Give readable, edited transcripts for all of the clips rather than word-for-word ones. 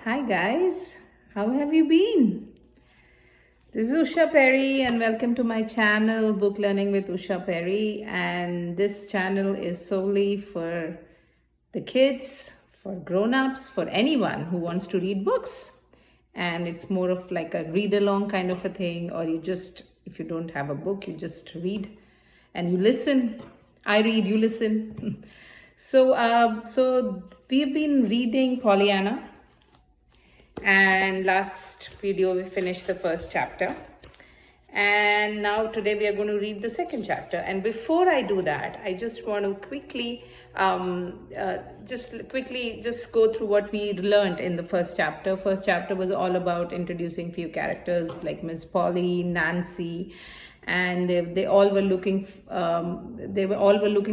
Hi guys, how have you been? This is Usha Perry and welcome to my channel Book Learning with Usha Perry, and this channel is solely for the kids, for grown-ups, for anyone who wants to read books. And it's more of like a read along kind of a thing, or you just, if you don't have a book, you just read and you listen. I read, you listen. So we've been reading Pollyanna, and last video we finished the first chapter, and now today we are going to read the second chapter. And before I do that, I just want to quickly just go through what we learned in the first chapter. First chapter was all about introducing few characters like Miss Polly, Nancy, and they all were looking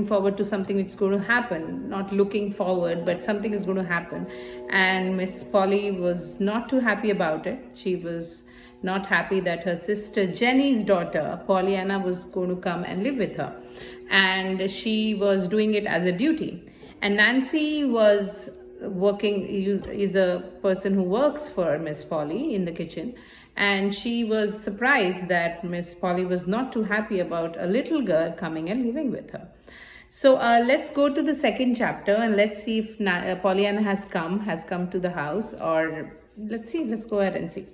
forward to something that's going to happen. Not looking forward, but something is going to happen. And Miss Polly was not too happy about it. She was not happy that her sister Jenny's daughter Pollyanna was going to come and live with her, and she was doing it as a duty. And Nancy was is a person who works for Miss Polly in the kitchen, and she was surprised that Miss Polly was not too happy about a little girl coming and living with her. So let's go to the second chapter and let's see if Pollyanna has come to the house, or let's go ahead and see.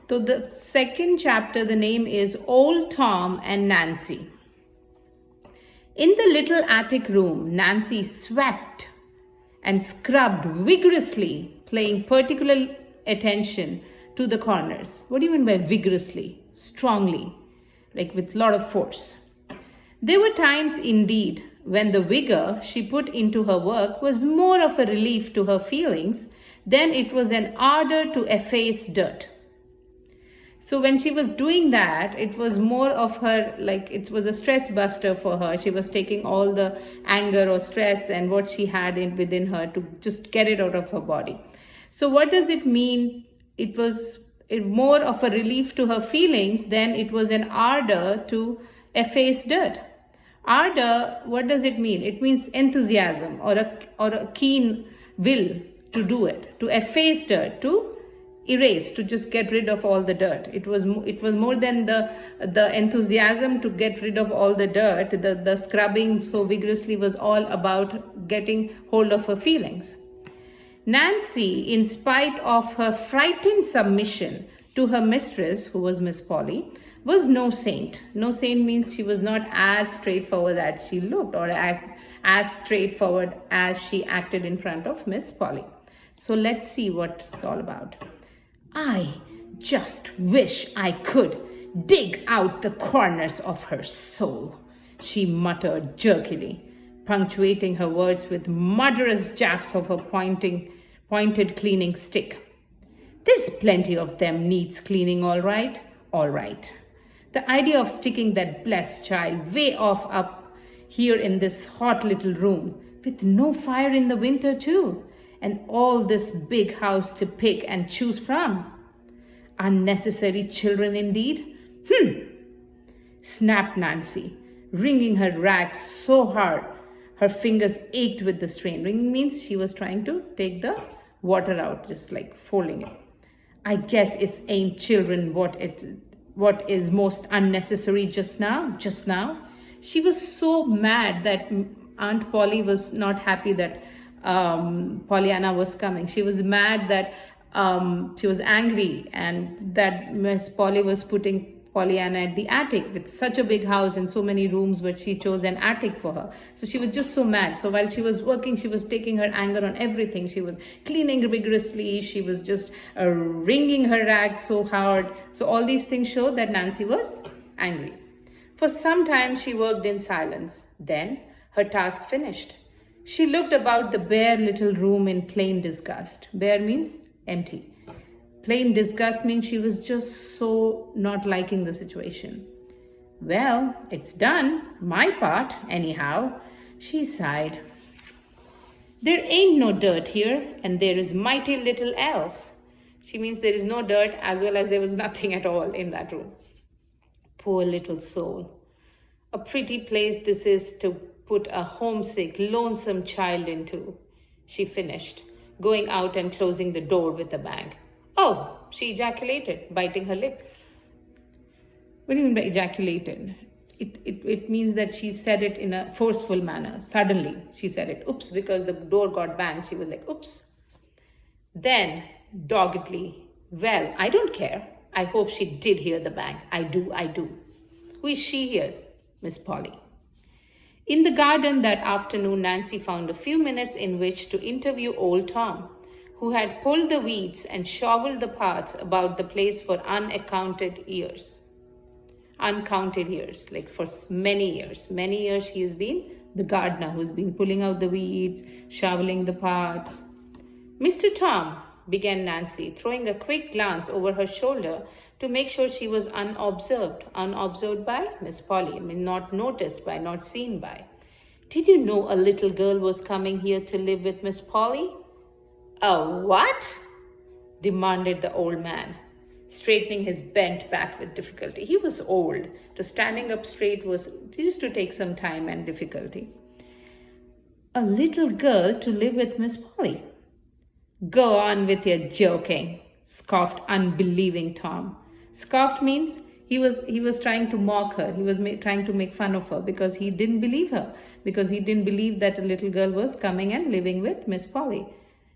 So the second chapter, the name is Old Tom and Nancy. In the little attic room, Nancy swept and scrubbed vigorously, paying particular attention to the corners. What do you mean by vigorously? Strongly, like with a lot of force. There were times indeed when the vigor she put into her work was more of a relief to her feelings than it was an ardor to efface dirt. So when she was doing that, it was more of her, like it was a stress buster for her. She was taking all the anger or stress and what she had within her to just get it out of her body. So what does it mean? It was more of a relief to her feelings than it was an ardor to efface dirt. Ardor, what does it mean? It means enthusiasm or a keen will to do it, to efface dirt, to erase, to just get rid of all the dirt. It was more than the enthusiasm to get rid of all the dirt. The scrubbing so vigorously was all about getting hold of her feelings. Nancy, in spite of her frightened submission to her mistress, who was Miss Polly, was no saint. No saint means she was not as straightforward as she looked, or as straightforward as she acted in front of Miss Polly. So let's see what it's all about. I just wish I could dig out the corners of her soul, she muttered jerkily, punctuating her words with murderous jabs of her pointed cleaning stick. There's plenty of them needs cleaning, all right. The idea of sticking that blessed child way off up here in this hot little room, with no fire in the winter too, and all this big house to pick and choose from. Unnecessary children indeed. Snapped Nancy, wringing her rags so hard her fingers ached with the strain. Wringing means she was trying to take the water out, just like folding it. I guess it's ain't children what is most unnecessary just now. She was so mad that Aunt Polly was not happy that Pollyanna was coming. She was mad that she was angry, and that Miss Polly was putting Pollyanna at the attic with such a big house and so many rooms, but she chose an attic for her. So she was just so mad. So while she was working, she was taking her anger on everything. She was cleaning vigorously. She was just wringing her rags so hard. So all these things show that Nancy was angry. For some time, she worked in silence. Then her task finished. She looked about the bare little room in plain disgust. Bare means empty. Plain disgust means she was just so not liking the situation. Well, it's done. My part, anyhow, she sighed. There ain't no dirt here, and there is mighty little else. She means there is no dirt as well as there was nothing at all in that room. Poor little soul. A pretty place this is to put a homesick, lonesome child into, she finished, going out and closing the door with a bang. Oh, she ejaculated, biting her lip. What do you mean by ejaculated? It means that she said it in a forceful manner. Suddenly, she said it. Oops, because the door got banged. She was like, oops. Then, doggedly, well, I don't care. I hope she did hear the bang. I do. Who is she here? Miss Polly. In the garden that afternoon, Nancy found a few minutes in which to interview old Tom, who had pulled the weeds and shoveled the paths about the place for uncounted years, like for many years. Many years he has been the gardener who's been pulling out the weeds, shoveling the paths. Mr. Tom, began Nancy, throwing a quick glance over her shoulder to make sure she was unobserved. Unobserved by Miss Polly, not noticed by, not seen by. Did you know a little girl was coming here to live with Miss Polly? A what? Demanded the old man, straightening his bent back with difficulty. He was old, so standing up straight used to take some time and difficulty. A little girl to live with Miss Polly? Go on with your joking, scoffed unbelieving Tom. Scoffed means he was trying to mock her. He was trying to make fun of her because he didn't believe her, because he didn't believe that a little girl was coming and living with Miss Polly.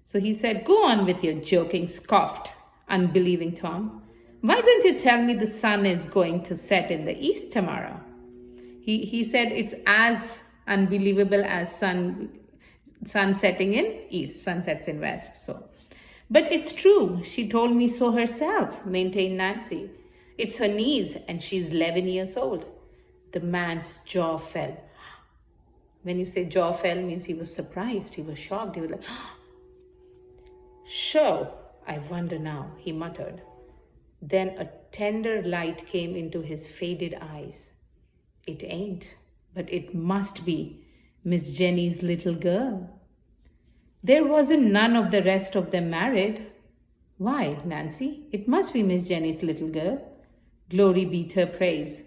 So he said, go on with your joking, scoffed unbelieving Tom. Why don't you tell me the sun is going to set in the east tomorrow? He said it's as unbelievable as sun setting in east, sun sets in west. So, but it's true. She told me so herself, maintained Nancy. It's her niece and she's 11 years old. The man's jaw fell. When you say jaw fell, means he was surprised. He was shocked. He was like, sure, I wonder now, he muttered. Then a tender light came into his faded eyes. It ain't, but it must be Miss Jenny's little girl. There wasn't none of the rest of them married. Why, Nancy, it must be Miss Jenny's little girl. Glory be to her praise.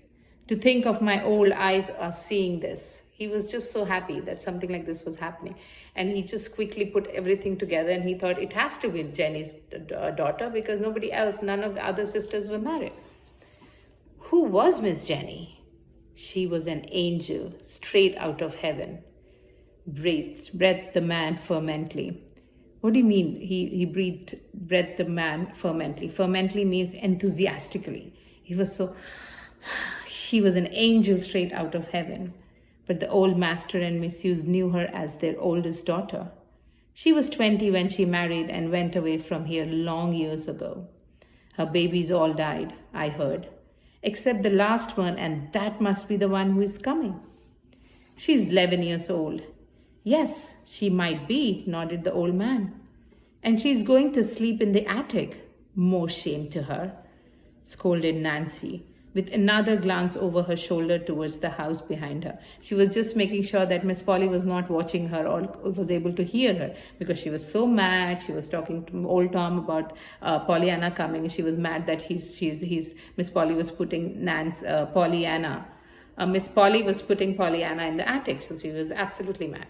To think of my old eyes are seeing this. He was just so happy that something like this was happening. And he just quickly put everything together and he thought it has to be Jenny's daughter because nobody else, none of the other sisters were married. Who was Miss Jenny? She was an angel straight out of heaven. Breathed the man fervently. What do you mean he breathed the man fervently? Fervently means enthusiastically. He was an angel straight out of heaven. But the old master and missus knew her as their oldest daughter. She was 20 when she married and went away from here long years ago. Her babies all died, I heard, except the last one, and that must be the one who is coming. She's 11 years old. Yes, she might be, nodded the old man. And she's going to sleep in the attic. More shame to her, scolded Nancy, with another glance over her shoulder towards the house behind her. She was just making sure that Miss Polly was not watching her or was able to hear her because she was so mad. She was talking to old Tom about Pollyanna coming. She was mad that Miss Polly was putting Pollyanna. Miss Polly was putting Pollyanna in the attic, so she was absolutely mad.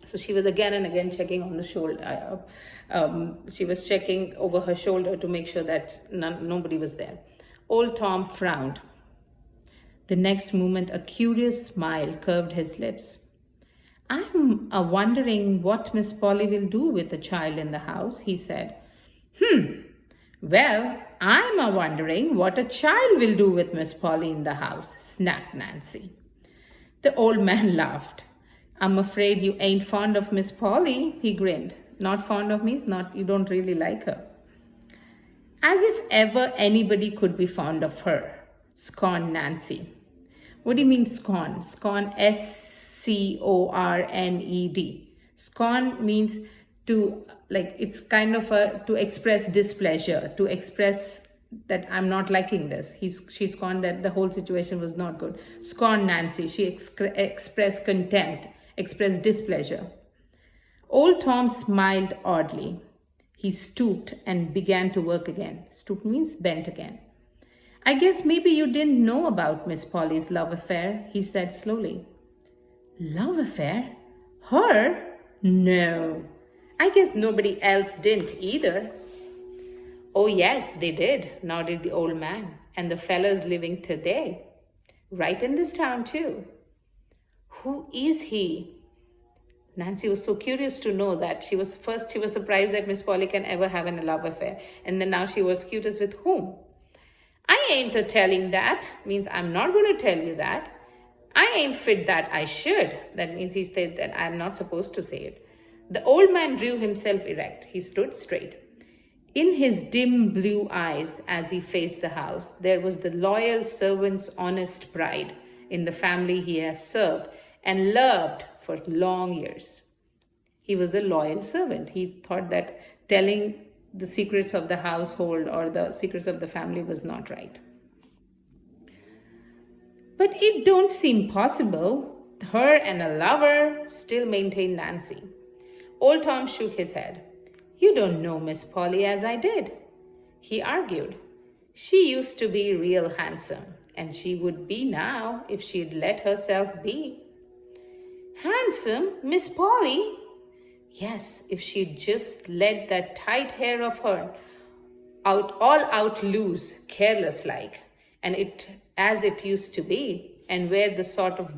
So she was again and again checking on the shoulder. She was checking over her shoulder to make sure that nobody was there. Old Tom frowned. The next moment, a curious smile curved his lips. I'm wondering what Miss Polly will do with the child in the house, he said. Well, I'm wondering what a child will do with Miss Polly in the house, snapped Nancy. The old man laughed. I'm afraid you ain't fond of Miss Polly, he grinned. Not fond of me? You don't really like her. As if ever anybody could be fond of her, scorned Nancy. What do you mean scorn? Scorn, Scorned. Scorn means to, it's kind of to express displeasure, to express that I'm not liking this. She scorned that the whole situation was not good. Scorned Nancy. She expressed contempt, expressed displeasure. Old Tom smiled oddly. He stooped and began to work again. Stooped means bent again. I guess maybe you didn't know about Miss Polly's love affair, he said slowly. Love affair? Her? No. I guess nobody else didn't either. Oh, yes, they did, nodded the old man. And the fellows living today. Right in this town, too. Who is he? Nancy was so curious to know that she was surprised that Miss Polly can ever have a love affair. And then now she was curious with whom? I ain't a telling that, means I'm not going to tell you that. I ain't fit that I should. That means he said that I'm not supposed to say it. The old man drew himself erect. He stood straight. In his dim blue eyes, as he faced the house, there was the loyal servant's honest pride in the family he has served and loved for long years. He was a loyal servant. He thought that telling the secrets of the household or the secrets of the family was not right. But it don't seem possible. Her and a lover, still maintained Nancy. Old Tom shook his head. You don't know Miss Polly as I did, he argued. She used to be real handsome, and she would be now if she'd let herself be. Handsome, Miss Polly? Yes, if she'd just let that tight hair of her all out loose, careless like, and it as it used to be, and wear the sort of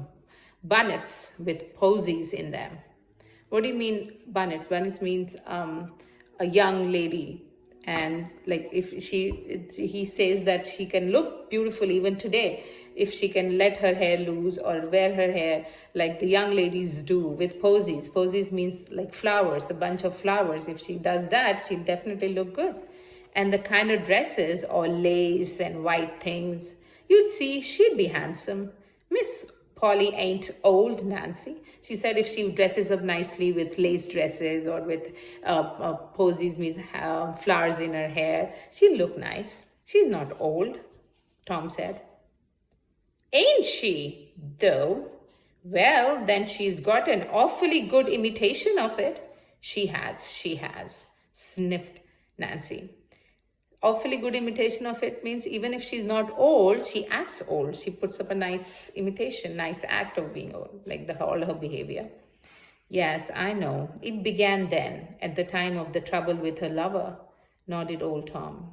bunnits with posies in them. What do you mean bunnits? Bunnits means a young lady, and like he says that she can look beautiful even today if she can let her hair loose or wear her hair like the young ladies do with posies. Posies means like flowers, a bunch of flowers. If she does that, she'll definitely look good. And the kind of dresses or lace and white things, you'd see she'd be handsome. Miss Polly ain't old, Nancy. She said if she dresses up nicely with lace dresses or with posies, means flowers in her hair, she'll look nice. She's not old, Tom said. Ain't she, though? Well, then she's got an awfully good imitation of it. She has, sniffed Nancy. Awfully good imitation of it means even if she's not old, she acts old. She puts up a nice imitation, nice act of being old, like all her behavior. Yes, I know. It began then, at the time of the trouble with her lover, nodded old Tom.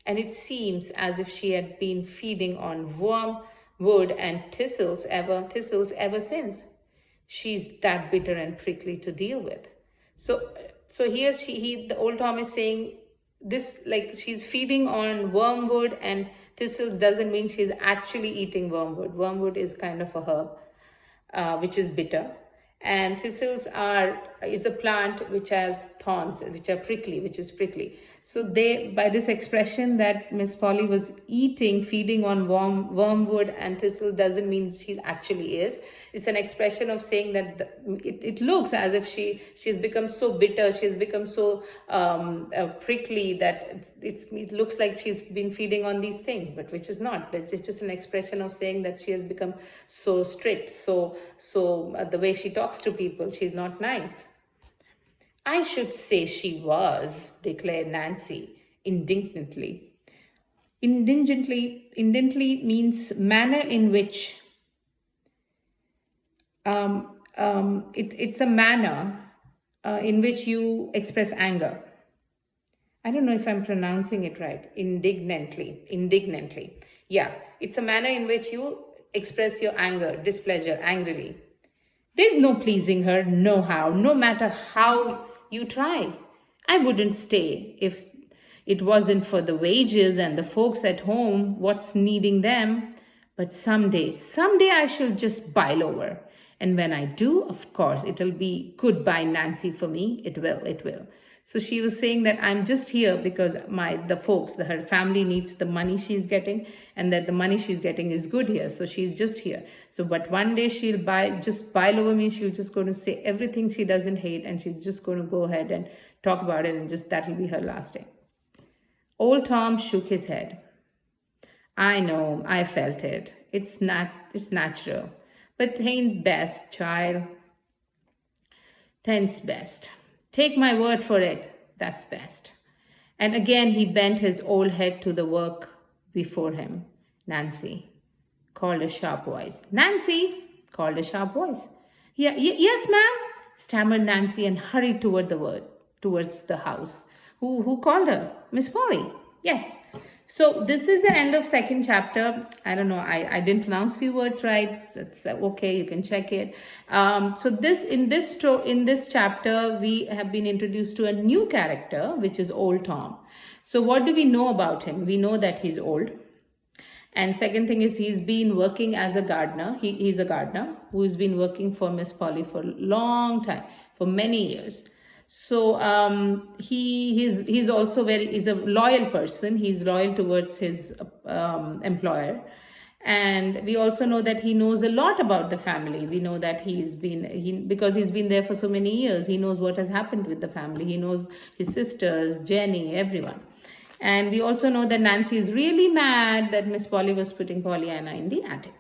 And it seems as if she had been feeding on wormwood and thistles ever since. She's that bitter and prickly to deal with. So here the old Tom is saying this, like she's feeding on wormwood and thistles doesn't mean she's actually eating wormwood. Wormwood is kind of a herb, which is bitter. And thistles is a plant which has thorns, which is prickly. So by this expression that Miss Polly was feeding on wormwood and thistle doesn't mean she actually is. It's an expression of saying that it looks as if she's become so bitter, she's become so prickly that it looks like she's been feeding on these things, but which is not. It's just an expression of saying that she has become so strict, so the way she talks to people, she's not nice. I should say she was, declared Nancy indignantly. Indignantly means manner in which it's a manner in which you express anger. I don't know if I'm pronouncing it right. Indignantly. Yeah, it's a manner in which you express your anger, displeasure, angrily. There's no pleasing her, no how, no matter how you try. I wouldn't stay if it wasn't for the wages and the folks at home, what's needing them. But someday I shall just boil over. And when I do, of course, it'll be goodbye, Nancy, for me. It will. So she was saying that I'm just here because her family needs the money she's getting, and that the money she's getting is good here. So she's just here. So, but one day she'll just boil over me. She's just going to say everything she doesn't hate, and she's just going to go ahead and talk about it, and just that'll be her last day. Old Tom shook his head. I know, I felt it. It's natural. But thain't best, child. Thain's best. Take my word for it, that's best. And again he bent his old head to the work before him. Nancy, called a sharp voice. Nancy, called a sharp voice. Yes, ma'am, stammered Nancy and hurried toward the towards the house. Who called her? Miss Polly. Yes. So this is the end of second chapter. I don't know. I didn't pronounce few words right. That's okay. You can check it. So in this chapter, we have been introduced to a new character, which is Old Tom. So what do we know about him? We know that he's old. And second thing is he's been working as a gardener. He's a gardener who's been working for Miss Polly for a long time, for many years. So he's also he's a loyal person. He's loyal towards his employer. And we also know that he knows a lot about the family. We know that because he's been there for so many years, he knows what has happened with the family. He knows his sisters, Jenny, everyone. And we also know that Nancy is really mad that Miss Polly was putting Pollyanna in the attic.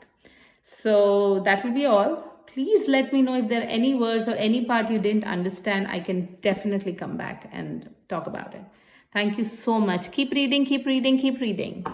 So that will be all. Please let me know if there are any words or any part you didn't understand. I can definitely come back and talk about it. Thank you so much. Keep reading, keep reading, keep reading.